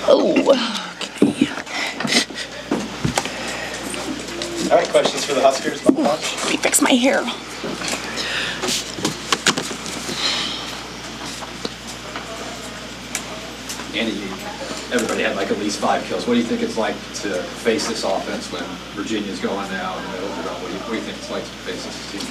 Oh, okay. All right, questions for the Huskers about the launch? Let me fix my hair. Andi, everybody had like at least 5 kills. What do you think it's like to face this offense when Virginia's going now in the middle of the round? What do you think it's like to face this team?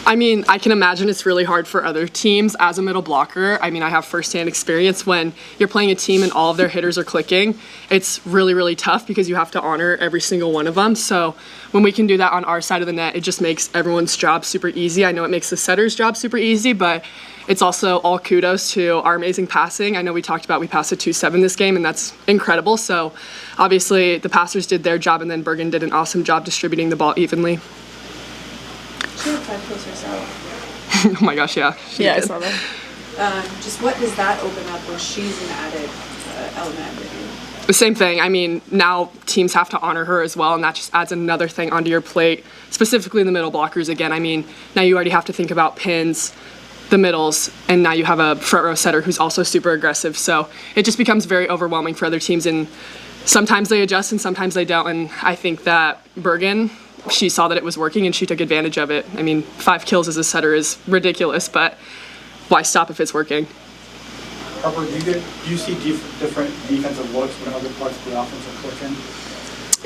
I mean, I can imagine it's really hard for other teams as a middle blocker. I mean, I have firsthand experience when you're playing a team and all of their hitters are clicking. It's really, really tough because you have to honor every single one of them. So when we can do that on our side of the net, it just makes everyone's job super easy. I know it makes the setter's job super easy, but it's also all kudos to our amazing passing. I know we talked about we passed a 2-7 this game, and that's incredible. So obviously the passers did their job, and then Bergen did an awesome job distributing the ball evenly. She had 5 kills herself. Oh my gosh, yeah. Yeah, I saw that. Just what does that open up when she's an added element with you? The same thing. I mean, now teams have to honor her as well, and that just adds another thing onto your plate, specifically the middle blockers again. I mean, now you already have to think about pins, the middles, and now you have a front row setter who's also super aggressive. So it just becomes very overwhelming for other teams, and sometimes they adjust and sometimes they don't. And I think that Bergen, she saw that it was working and she took advantage of it. I mean, 5 kills as a setter is ridiculous, but why stop if it's working? Harper, do you see different defensive looks when other parts of the offense are clicking?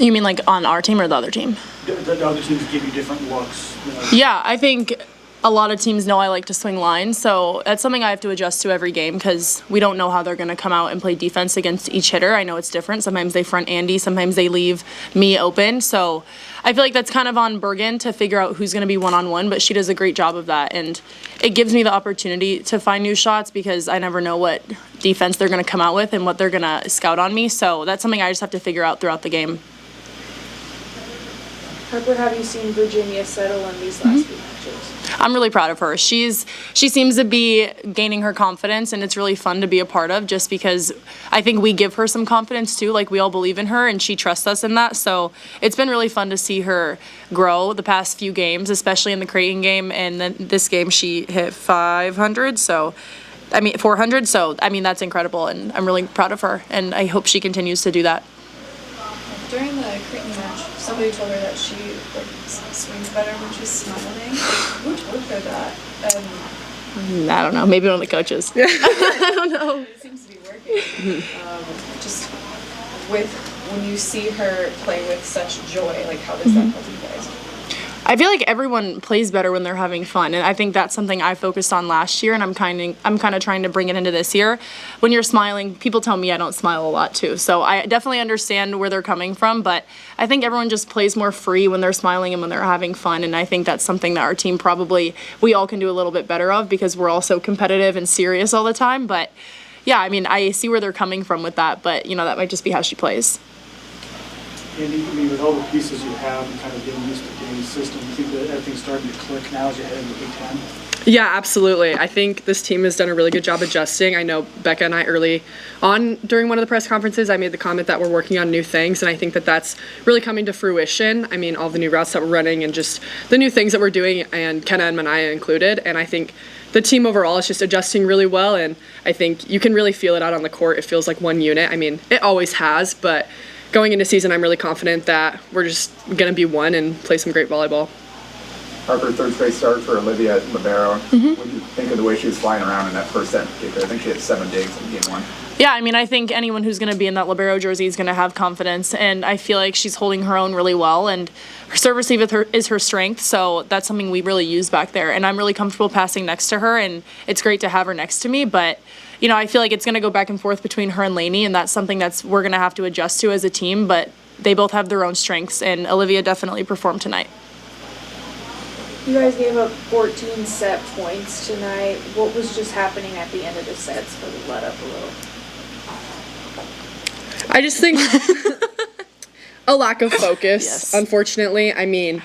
You mean like on our team or the other team? The other teams give you different looks. You know? Yeah, I think a lot of teams know I like to swing lines, so that's something I have to adjust to every game because we don't know how they're going to come out and play defense against each hitter. I know it's different. Sometimes they front Andi, sometimes they leave me open. So I feel like that's kind of on Bergen to figure out who's going to be one-on-one, but she does a great job of that. And it gives me the opportunity to find new shots because I never know what defense they're going to come out with and what they're going to scout on me. So that's something I just have to figure out throughout the game. Harper, have you seen Virginia settle in these last few matches? I'm really proud of her. She seems to be gaining her confidence, and it's really fun to be a part of just because I think we give her some confidence too. Like, we all believe in her, and she trusts us in that. So it's been really fun to see her grow the past few games, especially in the Creighton game. And then this game, she hit 400. So, that's incredible, and I'm really proud of her, and I hope she continues to do that. During the Creighton match, somebody told her that she swings better when she's smiling. Who told her that? I don't know. Maybe one of the coaches. I don't know. It seems to be working. Just with when you see her play with such joy, like how does that help you guys? I feel like everyone plays better when they're having fun, and I think that's something I focused on last year, and I'm kind of trying to bring it into this year. When you're smiling, people tell me I don't smile a lot too, so I definitely understand where they're coming from, but I think everyone just plays more free when they're smiling and when they're having fun, and I think that's something that our team we all can do a little bit better of because we're all so competitive and serious all the time. But yeah, I mean, I see where they're coming from with that, but that might just be how she plays. Andi, with all the pieces you have and kind of getting used to Danny's system, do you think that everything's starting to click now as you head into Big Ten? Yeah, absolutely. I think this team has done a really good job adjusting. I know Becca and I early on during one of the press conferences, I made the comment that we're working on new things, and I think that that's really coming to fruition. I mean, all the new routes that we're running and just the new things that we're doing, and Kenna and Manaya included, and I think the team overall is just adjusting really well, and I think you can really feel it out on the court. It feels like one unit. I mean, it always has, but going into season, I'm really confident that we're just going to be one and play some great volleyball. Harper, third straight start for Olivia at libero. What do you think of the way she was flying around in that first set in particular? I think she had 7 digs in game 1. Yeah, I mean, I think anyone who's going to be in that libero jersey is going to have confidence, and I feel like she's holding her own really well, and her serve receive is her strength, so that's something we really use back there, and I'm really comfortable passing next to her, and it's great to have her next to me, but I feel like it's going to go back and forth between her and Lainey, and that's something we're going to have to adjust to as a team, but they both have their own strengths, and Olivia definitely performed tonight. You guys gave up 14 set points tonight. What was just happening at the end of the sets for the let up a little? I just think a lack of focus, Yes. Unfortunately. I mean,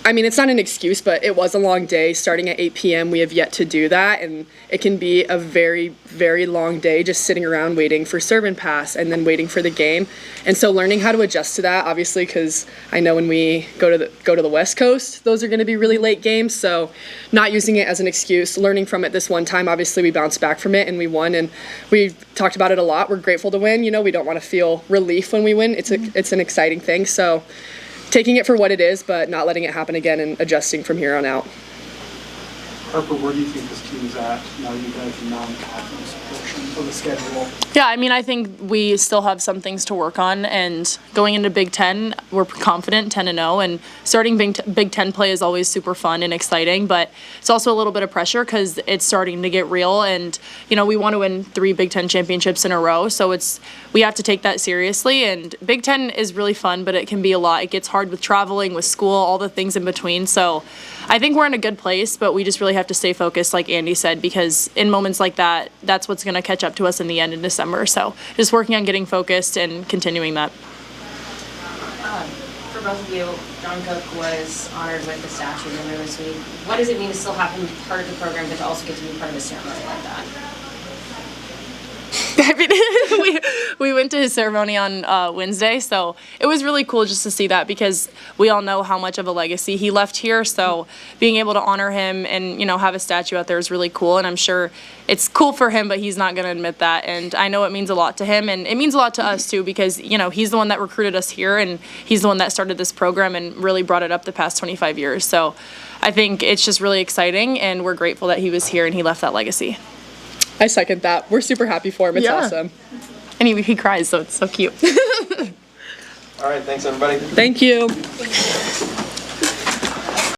I mean, it's not an excuse, but it was a long day. Starting at 8 p.m., we have yet to do that, and it can be a very, very long day just sitting around waiting for serve and pass and then waiting for the game. And so learning how to adjust to that, obviously, because I know when we go to the West Coast, those are going to be really late games, so not using it as an excuse, learning from it this one time. Obviously, we bounced back from it and we won, and we talked about it a lot. We're grateful to win. You know, we don't want to feel relief when we win. It's an exciting thing, so taking it for what it is, but not letting it happen again and adjusting from here on out. Harper, where do you think this team is at now that you guys have non-conference portion of the schedule? Yeah, I mean, I think we still have some things to work on, and going into Big Ten, we're confident, 10-0, and starting Big Ten play is always super fun and exciting, but it's also a little bit of pressure because it's starting to get real, and, you know, we want to win 3 Big Ten championships in a row, so we have to take that seriously, and Big Ten is really fun, but it can be a lot. It gets hard with traveling, with school, all the things in between, so I think we're in a good place, but we just really have to stay focused, like Andi said, because in moments like that, that's what's going to catch up to us in the end in December. So just working on getting focused and continuing that. For both of you, John Cook was honored with the statue earlier this week. What does it mean to still have him part of the program, but to also get to be part of a ceremony like that? I mean, we went to his ceremony on Wednesday, so it was really cool just to see that because we all know how much of a legacy he left here. So being able to honor him and, you know, have a statue out there is really cool. And I'm sure it's cool for him, but he's not going to admit that. And I know it means a lot to him, and it means a lot to us too because, you know, he's the one that recruited us here, and he's the one that started this program and really brought it up the past 25 years. So I think it's just really exciting, and we're grateful that he was here and he left that legacy. I second that. We're super happy for him. It's awesome. And he cries, so it's so cute. All right, thanks everybody. Thank you.